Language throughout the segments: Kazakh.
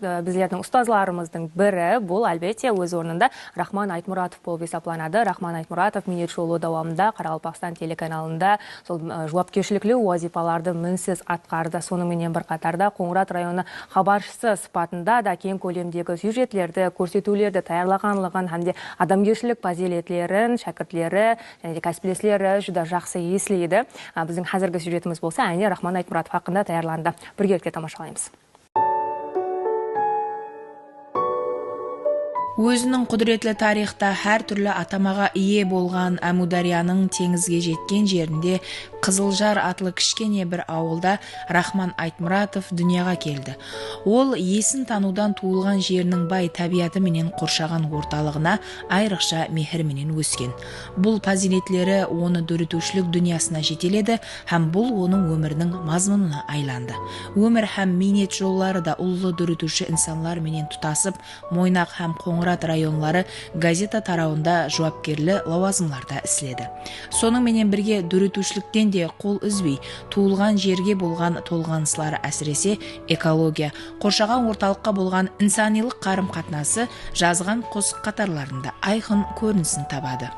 Bizlerдің ұстазларымыздың бірі бұл әлбетте өз орнында Рахман Айтмұратов болып есептелінеді. Рахман Айтмұратов минет жолы давамында Қарақалпақстан телеканалында сол жауапкершіліклі вазифаларды мінсіз атқарды. Сонымен бір қатарда Қоңырат районы хабаршысы сипатында да кең көлемдегі сюжетлерді, көрсетулерді таярлағанлығын, hamda адамгершілік фазилетлерін шәкіртлері және кәсіптестері жүда жақсы еслейді. Біздің қазіргі сюжетіміз болса, әне Рахман Айтмұратов хақында таярланды. Біргелікте тамашалаймыз. Өзінің құдіретлі тарихта әр түрлі атамаға ие болған Әмударияның теңізге жеткен жерінде Қызылжар атлы кішкене бір ауылда Рахман Айтмұратов дүнияға келді. Ол есін танудан туылған жерінің бай табиаты менен қоршаған орталығына айрықша мехірменен өскен. Бұл фазилетлері оны дүрітушілік дүниясына жетеледі, һәм бұл оның өмірінің мазмұнына айланды. Өмір һәм минет жоллары да ұлы дүрітуші инсанлар менен тұтасып, Мойнақ һәм Қоңырат районлары газета тарауында жауапкерлі лауазымларда іследі. Соның менен бірге дүрітушіліктен де қол үзбей, туылған жерге болған толғанысылары әсіресе экология, қоршаған орталыққа болған инсанилық қарым-қатынасы жазған қос қатарларында айқын көрінісін табады.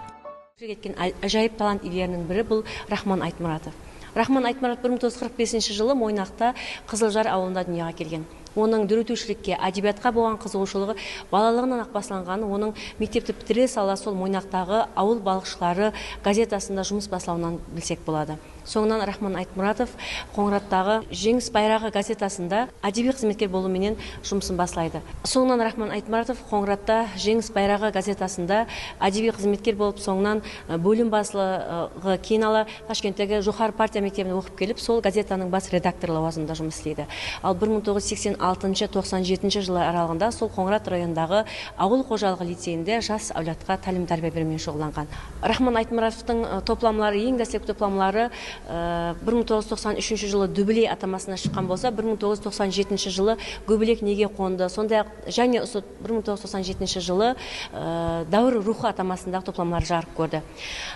Кеткен ажайып талант иелерінің бірі бұл Рахман Айтмұратов. Рахман Айтмұратов 1945 жылы Мойнақта Қызылжар ауылында дүнияға келген. Оның дүрітушілікке, әдебиатқа болған қызығушылығы балалығынан ақ басталған. Оның мектепті бітіре сала сол Мойнақтағы ауыл балықшылары газетасында жұмыс бастауынан білсек болады. Соңынан Рахман Айтмұратов Қоңыраттағы Жеңіс байрағы газетасында әдеби қызметкер болуменен жұмысын бастайды. Соңынан Рахман Айтмұратов Қоңыратта Жеңіс байрағы газетасында әдеби қызметкер болып, соңынан бөлім басылығы, кейін ала Ташкенттегі Жоғары партия мектебінде оқып келіп, сол газетаның бас редакторы лауазымында жұмыс істейді. Ал 1986-97 жылы аралығында сол Қоңырат районындағы ауыл қожалығы лицейінде жас әулетқа тәлім тәрбие берумен шұғылданған. Рахман Айтмұратовтың топламлары, ең дәстек топламлары 1993 жылы Дүбілей атамасына шыққан болса, 1997 жылы Көбелек неге қонды. Сондай және 1997 жылы Дәуір рухы атамасындағы топламлар жарық көрді.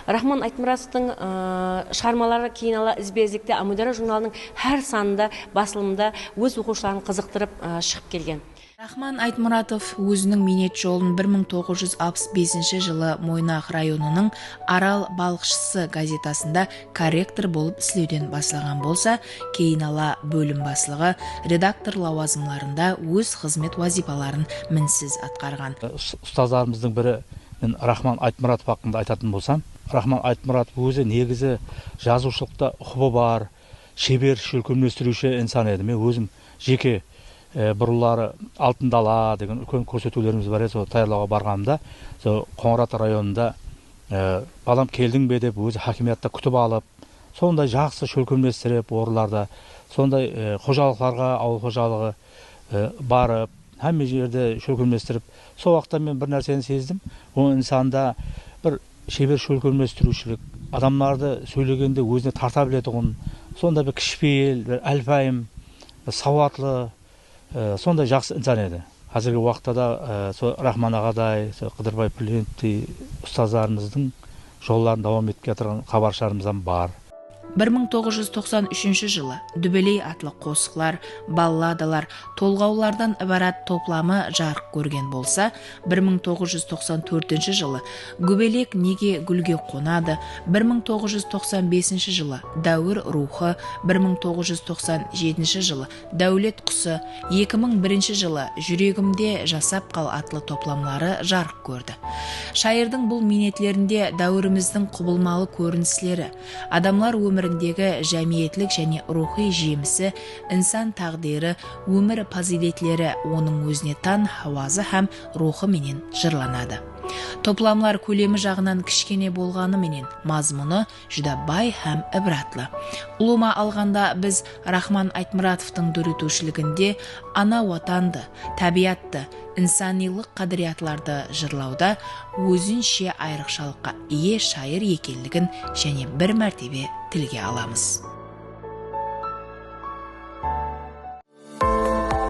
Рахман Айтмұратовтың шығармалары кейін ала ізбезікте Әмудария журналының әр санында басылымында өз оқушыларын қызықтырып шығып келген. Рахман Айтмұратов өзінің минет жолын 1965 жылы Мойнақ районының Арал балықшысы газетасында корректор болып іслеуден бастаған болса, кейін ала бөлім басылығы, редактор лауазымларында өз қызмет вазифаларын мінсіз атқарған. Ұстаздарымыздың бірі мен Рахман Айтмұратов хақында айтатын болсам, Рахман Айтмұратов өзі негізі жазушылықта құбы бар, шебер шөлкемлестіруші инсан еді. Мен өзім жеке бұрылары Алтын дала деген үлкен көрсетулеріміз бар еді. Сол таярлауға барғанымда, сол Қоңырат районында балам келдің бе деп өзі хакимиятта күтіп алып, сондай жақсы шөлкемлестіріп, орыларда, сондай қожалықтарға, ауыл қожалығы барып, әмме жерде шөлкемлестіріп, сол уақытта мен бір нәрсені сездім. Ол инсанда бір шебер шөлкемлестірушілік, адамдарды сөйлегенде өзіне тарта білетұғын, сондай бір кішіпейіл, бір әлпайым, сауатлы, сондай жақсы инсан еді. Қазіргі уақытта да Рахман ағадай, Қыдырбай Пүлентей ұстаздарымыздың жолларын давам етіп жатырған хабаршыларымыздан бар. 1993 жылы Дүбелей атлы қосықлар, балладалар, толғаулардан ібарат топламы жарық көрген болса, 1994 жылы Көбелек неге гүлге қонады, 1995 жылы Дәуір рухы, 1997 жылы Дәулет құсы, 2001 жылы Жүрегімде жасап қал атлы топламлары жарық көрді. Шайырдың бұл минетлерінде дәуіріміздің құбылмалы көріністері, адамлар өміріндегі жәмиетлік және рухи жемісі, инсан тағдиры, өмір фазилетлері оның өзіне тән хауазы һәм рухы менен жырланады. Топламлар көлемі жағынан кішкене болғаны менен мазмұны жүда бай һәм ібратлы. Ұлыма алғанда біз Рахман Айтмұратовтың дүрітушілігінде ана ватанды, табиатты, инсанилық қадіриятларды жырлауда өзінше айрықшалыққа ие шайыр екенлігін және бір мәртебе тілге аламыз.